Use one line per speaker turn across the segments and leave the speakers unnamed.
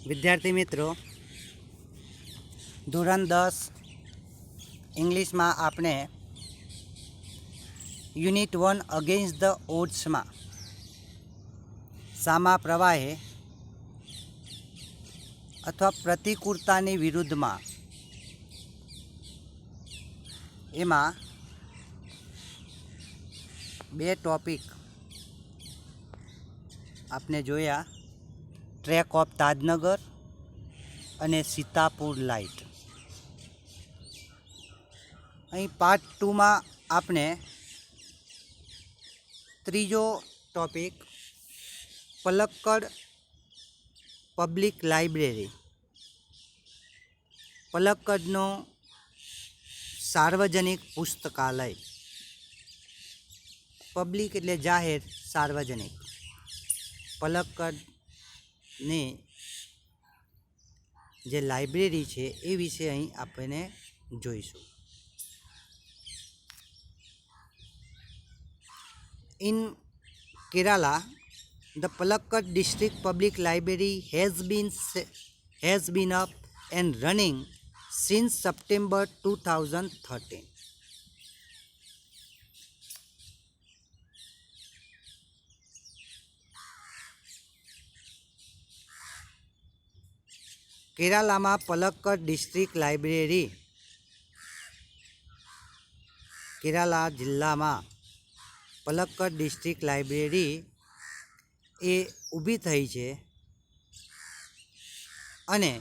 વિદ્યાર્થી મિત્રો, ધોરણ 10 ઇંગ્લિશમાં આપણે યુનિટ 1 અગેન્સ્ટ ધ ઓડ્સમાં સામા પ્રવાહે અથવા પ્રતિકૂળતાની વિરુદ્ધમાં એમાં બે ટોપિક આપણે જોયા, ટ્રેક ઓફ તાજનગર અને સીતાપુર લાઇટ. અહીં પાર્ટ 2માં આપણે ત્રીજો ટોપિક પલક્કડ પબ્લિક લાઇબ્રેરી, પલક્કડનો સાર્વજનિક પુસ્તકાલય. પબ્લિક એટલે જાહેર, સાર્વજનિક. પલક્કડની જે લાઇબ્રેરી છે એ વિશે અહીં આપણે જોઈશું. In Kerala, the Palakkad District Public Library has been up and running since September 2013. કેરાલામાં પલક્કડ ડિસ્ટ્રિક્ટ લાઇબ્રેરી, કેરાલા જિલ્લામાં પલક્કડ ડિસ્ટ્રિક્ટ લાઇબ્રેરી એ ઊભી થઈ છે અને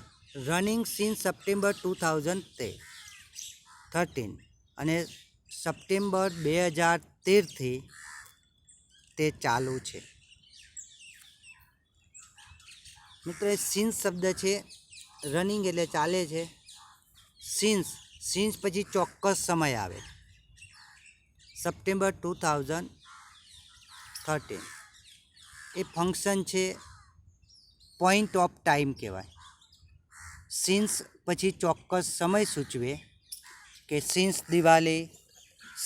રનિંગ સિન્સ સપ્ટેમ્બર 2013 અને સપ્ટેમ્બર 2013થી તે ચાલુ છે. મિત્રો, સિન્સ શબ્દ છે, રનિંગ એટલે ચાલે છે. સિન્સ પછી ચોક્કસ સમય આવે. સપ્ટેમ્બર 2013 એ ફંક્શન છે, પોઈન્ટ ઓફ ટાઈમ કહેવાય. સિન્સ પછી ચોક્કસ સમય સૂચવે કે સિન્સ દિવાળી,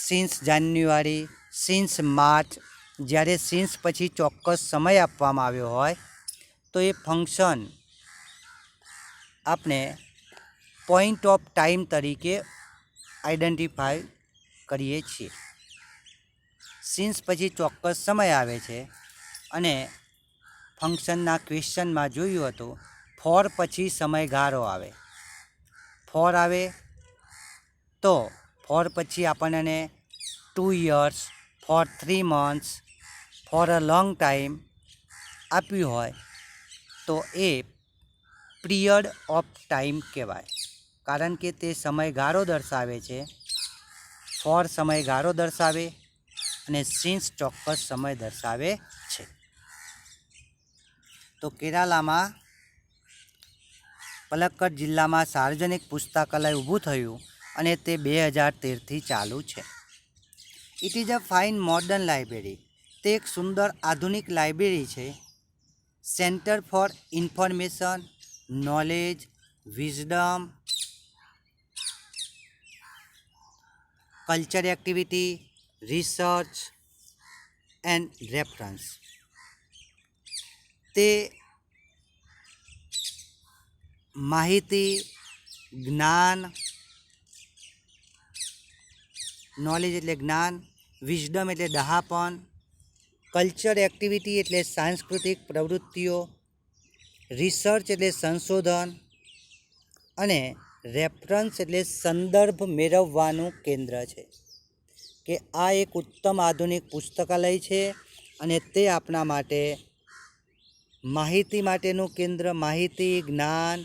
સિન્સ જાન્યુઆરી, સિન્સ માર્ચ. જ્યારે સિન્સ પછી ચોક્કસ સમય આપવામાં આવ્યો હોય તો એ ફંક્શન આપણે પોઈન્ટ ઓફ ટાઈમ તરીકે આઈડેન્ટિફાઈ કરીએ છીએ. સિન્સ પછી ચોક્કસ સમય આવે છે અને ફંક્શનના ક્વેશ્ચનમાં જોયું હતું, ફોર પછી સમયગાળો આવે. ફોર આવે તો ફોર પછી આપણને 2 years, for 3 months, for a long time આપ્યું હોય તો એ પિરિયડ ઓફ ટાઈમ કહેવાય, કારણ કે તે સમયગાળો દર્શાવે છે. ફોર સમયગાળો દર્શાવે અને સિન્સ ચોક્કસ સમય દર્શાવે છે. તો કેરાલામાં પલક્કડ જિલ્લામાં સાર્વજનિક પુસ્તકાલય ઊભું થયું અને તે 2013થી ચાલુ છે. It is a fine modern library. તે એક સુંદર આધુનિક લાઇબ્રેરી છે. Centre for information, knowledge, wisdom, culture activity, research and reference. તે માહિતી, જ્ઞાન, નોલેજ એટલે જ્ઞાન, વિઝડમ એટલે ડહાપણ, કલ્ચર એક્ટિવિટી એટલે સાંસ્કૃતિક પ્રવૃત્તિઓ, રિસર્ચ એટલે સંશોધન અને રેફરન્સ એટલે સંદર્ભ મેળવવાનું કેન્દ્ર છે. કે આ એક ઉત્તમ આધુનિક પુસ્તકાલય છે અને તે આપણા માટે માહિતી માટેનું કેન્દ્ર, માહિતી, જ્ઞાન,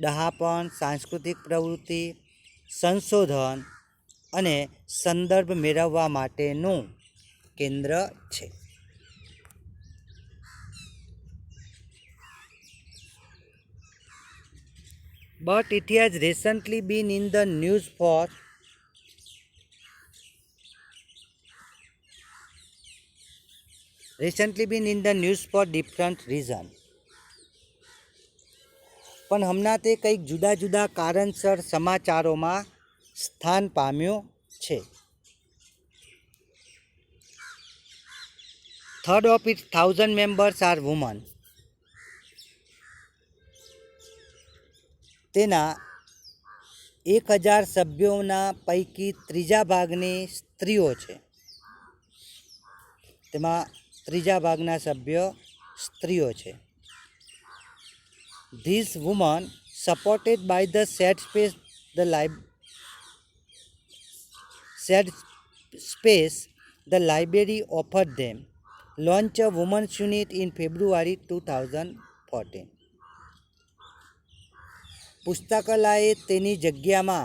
ડહાપણ, સાંસ્કૃતિક પ્રવૃત્તિ, સંશોધન અને સંદર્ભ મેળવવા માટેનું કેન્દ્ર છે. But it has recently been in the news for different reason. પણ હમણાં તે કંઈક જુદા જુદા કારણસર સમાચારોમાં સ્થાન પામ્યું છે. Third of its 1,000 members are women. તેના 1000 સભ્યોના પૈકી ત્રીજા ભાગની સ્ત્રીઓ છે. તેમાં ત્રીજા ભાગના સભ્યો સ્ત્રીઓ છે. These women, supported by the shared the library offered them, launched a women's unit in February 2014. પુસ્તકાલયે તેની જગ્યામાં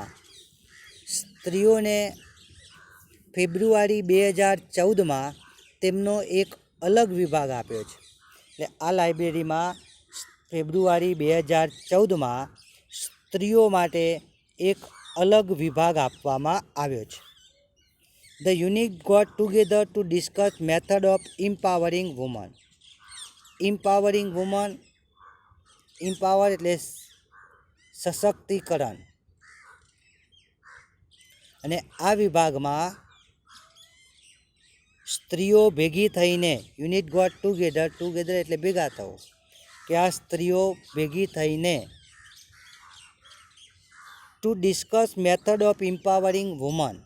સ્ત્રીઓને ફેબ્રુઆરી 2014માં તેમનો એક અલગ વિભાગ આપ્યો છે. એટલે આ લાઇબ્રેરીમાં ફેબ્રુઆરી 2014માં સ્ત્રીઓ માટે એક અલગ વિભાગ આપવામાં આવ્યો છે. The unit got together to discuss method of empowering women. Empowering women, empower એટલે સશક્તિકરણ. અને આ વિભાગમાં સ્ત્રીઓ ભેગી થઈને યુનિટ ગોટ ટુગેધર એટલે ભેગા થવું, કે આ સ્ત્રીઓ ભેગી થઈને to discuss method of empowering woman,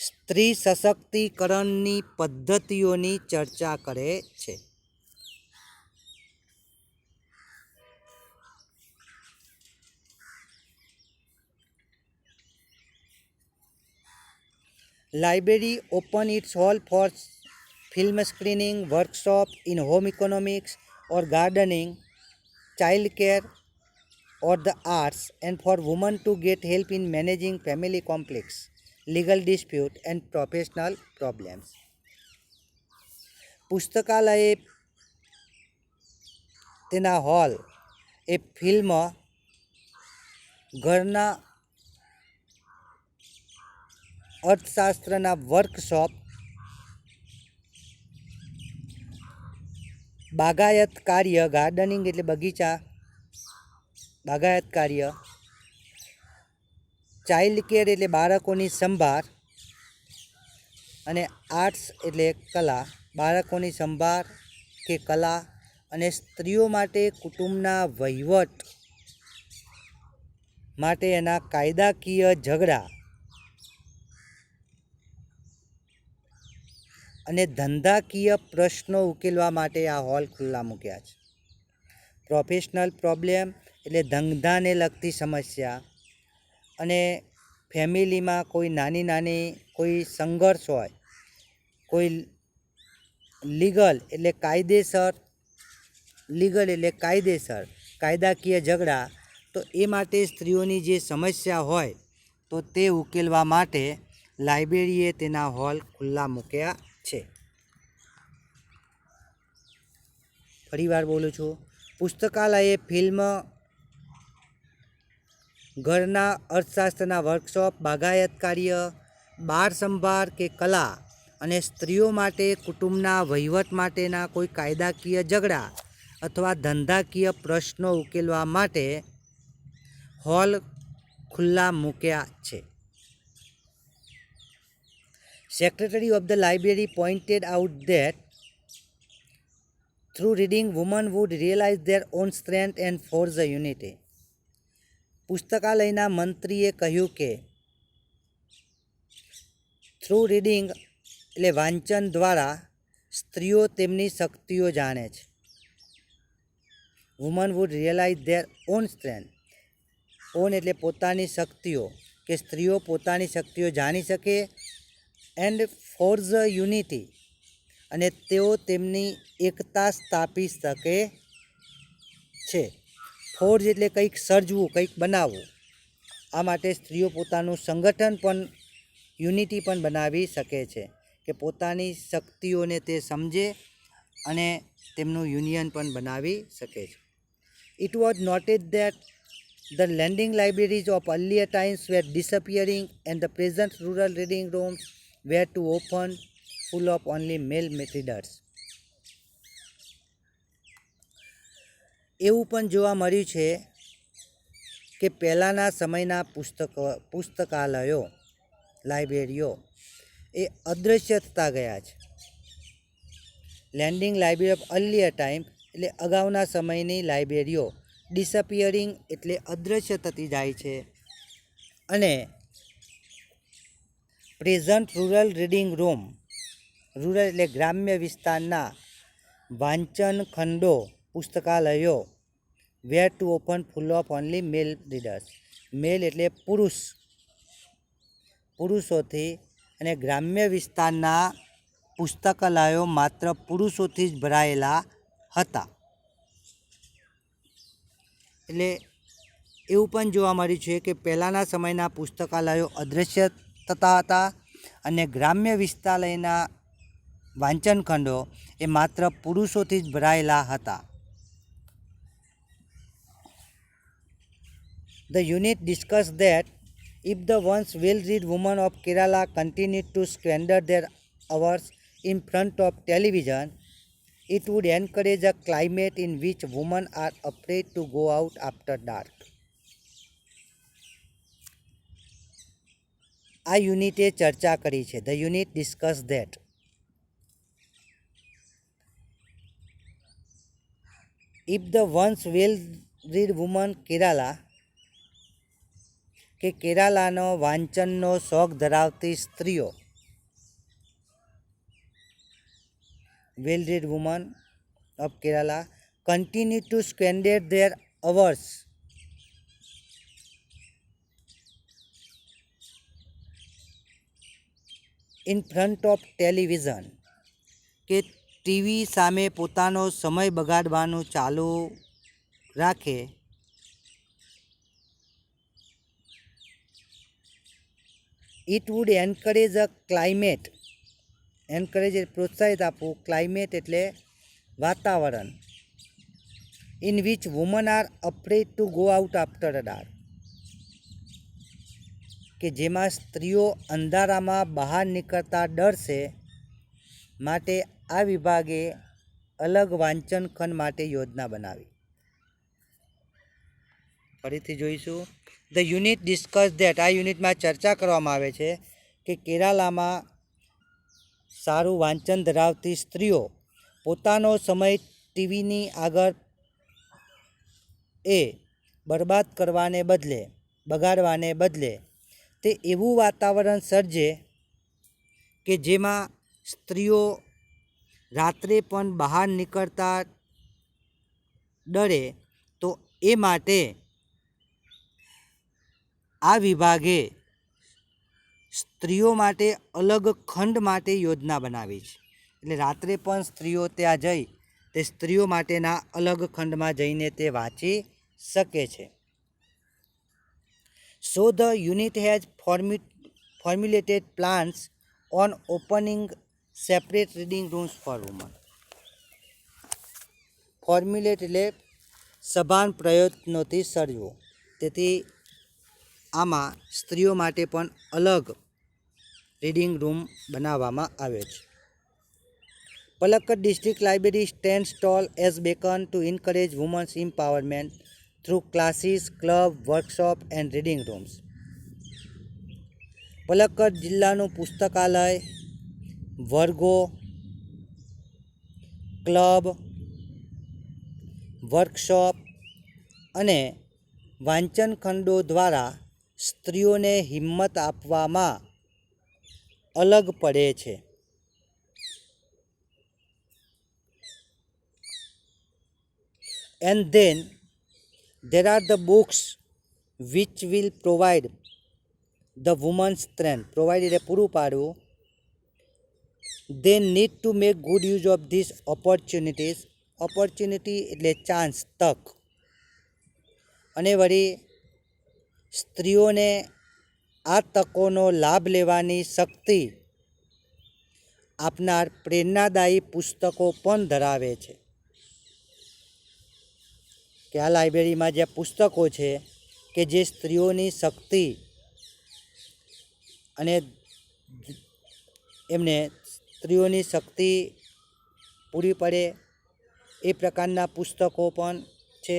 સ્ત્રી સશક્તિકરણની પદ્ધતિઓની ચર્ચા કરે છે. Library open its hall for film screening, workshop in home economics or gardening, child care or the arts, and for women to get help in managing family conflicts, legal dispute and professional problems. પુસ્તકાલયે તેના hall એ film, ઘરના અર્થશાસ્ત્રના workshop, બાગાયત કાર્ય, gardening એટલે બગીચા, બાગાયત કાર્ય, child care એટલે બાળકોની સંભાળ, અને આર્ટ્સ એટલે કલા, બાળકોની સંભાળ કે કલા, અને સ્ત્રીઓ માટે કુટુંબના વહીવટ માટે એના કાયદાકીય ઝઘડા અને ધંધાકીય પ્રશ્નો ઉકેલવા માટે આ હોલ ખુલ્લા મૂક્યા છે. પ્રોફેશનલ પ્રોબ્લેમ એટલે ધંધાને લગતી સમસ્યા, અને ફેમિલીમાં કોઈ નાની કોઈ સંઘર્ષ હોય, કોઈ લીગલ એટલે કાયદેસર કાયદાકીય ઝઘડા, તો એ માટે સ્ત્રીઓની જે સમસ્યા હોય તો તે ઉકેલવા માટે લાઇબ્રેરીએ તેના હોલ ખુલ્લા મૂક્યા છે. ફરીવાર બોલું છું, પુસ્તકાલયે ફિલ્મ, ઘરના અર્થશાસ્ત્રના વર્કશોપ, બાગાયત કાર્ય, બાળ સંભાળ કે કલા, અને સ્ત્રીઓ માટે કુટુંબના વહીવટ માટેના કોઈ કાયદાકીય ઝઘડા અથવા ધંધાકીય પ્રશ્નો ઉકેલવા માટે હોલ ખુલ્લા મૂક્યા છે. Secretary of the library pointed out that through reading, women would realize their own strength and forge a unity. પુસ્તકાલયના મંત્રીએ કહ્યું કે થ્રુ રીડિંગ એટલે વાંચન દ્વારા સ્ત્રીઓ તેમની શક્તિઓ જાણે છે. Woman would realise their own strength, own એટલે પોતાની શક્તિઓ, કે સ્ત્રીઓ પોતાની શક્તિઓ જાણી શકે, એન્ડ ફોર્જ યુનિટી અને તેઓ તેમની એકતા સ્થાપી શકે છે. ફોર્જ એટલે કંઈક સર્જવું, કંઈક બનાવવું. આ માટે સ્ત્રીઓ પોતાનું સંગઠન પણ, યુનિટી પણ બનાવી શકે છે, કે પોતાની શક્તિઓને તે સમજે અને તેમનું યુનિયન પણ બનાવી શકે છે. It was noted that the lending libraries of earlier times were disappearing and the present rural reading rooms were too often full of only male readers. એવું પણ જોવા મળ્યું છે કે પહેલાંના સમયના પુસ્તકાલયો, લાઇબ્રેરીઓ એ અદૃશ્ય થતા ગયા છે. Landing library of earlier time એટલે અગાઉના સમયની લાઇબ્રેરીઓ ડિસઅપિયરિંગ એટલે અદૃશ્ય થતી જાય છે. અને present rural reading room, rural એટલે ગ્રામ્ય વિસ્તારના વાંચન ખંડો, પુસ્તકાલયો, were to open full of only male readers, male એટલે પુરુષોથી, અને ગ્રામ્ય વિસ્તારના પુસ્તકાલયો માત્ર પુરુષોથી જ ભરાયેલા હતા. એટલે એવું પણ જોવા મળ્યું છે કે પહેલાંના સમયના પુસ્તકાલયો અદૃશ્ય થતા હતા અને ગ્રામ્ય વિસ્તારના વાંચન ખંડો એ માત્ર પુરુષોથી જ ભરાયેલા હતા. The unit discussed that if the once well-read women of Kerala continued to squander their hours in front of television, it would encourage a climate in which women are afraid to go out after dark. આ યુનિટે ચર્ચા કરી છે. The unit discussed that if the once well-read women Kerala, કે કેરાલાનો વાંચનનો શોખ ધરાવતી સ્ત્રીઓ, well-read women of Kerala continue to squander their hours in front of television, કે TV સામે પોતાનો સમય બગાડવાનું ચાલુ રાખે, it would encourage a climate, encourage પ્રોત્સાહિત આપવું, ક્લાઇમેટ એટલે વાતાવરણ, in which women are afraid to go out after dark, કે જેમાં સ્ત્રીઓ અંધારામાં બહાર નીકળતા ડરશે. માટે આ વિભાગે અલગ વાંચન ખંડ માટે યોજના બનાવી. ફરીથી જોઈશું. ધ યુનિટ ડિસ્કસ ધેટ, આ યુનિટમાં ચર્ચા કરવામાં આવે છે કે કેરાલામાં સારું વાંચન ધરાવતી સ્ત્રીઓ પોતાનો સમય ટીવીની આગળ બગાડવાને બદલે તે એવું વાતાવરણ સર્જે કે જેમાં સ્ત્રીઓ રાત્રે પણ બહાર નીકળતા ડરે. તો એ માટે આ વિભાગે સ્ત્રીઓ માટે અલગ ખંડ માટે યોજના બનાવી છે. એટલે રાત્રે પણ સ્ત્રીઓ ત્યાં જઈ તે સ્ત્રીઓ માટેના અલગ ખંડમાં જઈને તે વાંચી શકે છે. So the unit has formulated plans on opening separate reading rooms for women. Formulate એટલે સભાન પ્રયત્નોથી સર્જવું. તેથી આમાં સ્ત્રીઓ માટે પણ અલગ રીડિંગ રૂમ બનાવવામાં આવ્યો છે. Palakkad district library stands tall as beacon to encourage women's empowerment through classes, club, workshop and reading rooms. Palakkad જિલ્લાનું પુસ્તકાલય વર્ગો, ક્લબ, વર્કશોપ અને વાંચન ખંડો દ્વારા સ્ત્રીઓને હિંમત આપવામાં અલગ પડે છે. And then there are the books which will provide the woman's strength. Provide એટલે પૂરું પાડવું. They need to make good use of these opportunities. Opportunity એટલે ચાન્સ, તક. અને વળી સ્ત્રીઓને આ તકોનો લાભ લેવાની શક્તિ આપનાર પ્રેરણાદાયી પુસ્તકો પણ ધરાવે છે. કે આ લાઇબ્રેરીમાં જે પુસ્તકો છે કે જે સ્ત્રીઓની શક્તિ અને એમને સ્ત્રીઓની શક્તિ પૂરી પડે એ પ્રકારના પુસ્તકો પણ છે.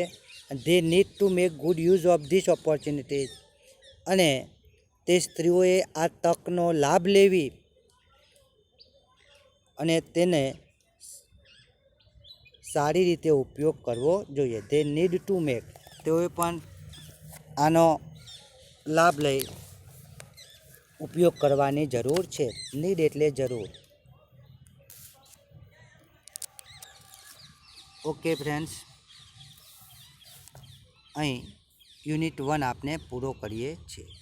They need to make good use of this opportunities, અને તે સ્ત્રીઓએ આ તકનો લાભ લેવી અને તેને સારી રીતે ઉપયોગ કરવો જોઈએ. ધે નીડ ટુ મેક તેઓએ પણ આનો લાભ લઈ ઉપયોગ કરવાની જરૂર છે. નીડ એટલે જરૂર. ઓકે ફ્રેન્ડ્સ, અહીં યુનિટ 1 આપણે પૂરો કરીએ છીએ.